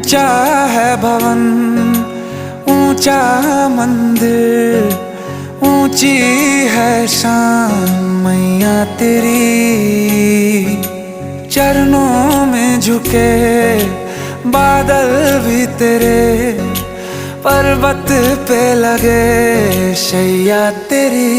ऊंचा है भवन, ऊंचा मंदिर, ऊंची है शान मैया तेरी। चरणों में झुके बादल भी तेरे, पर्वत पे लगे शैया तेरी।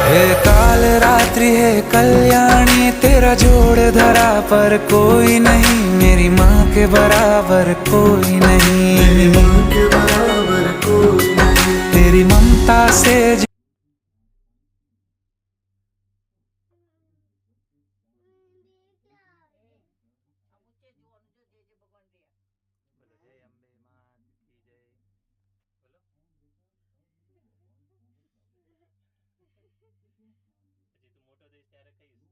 हे काल रात्रि है कल्याणी, तेरा जोड़ धरा पर कोई नहीं, मेरी माँ के बराबर कोई नहीं, मेरी माँ के बराबर कोई नहीं। तेरी ममता से પછી તું મોટો થઈશ ત્યારે કહીશ.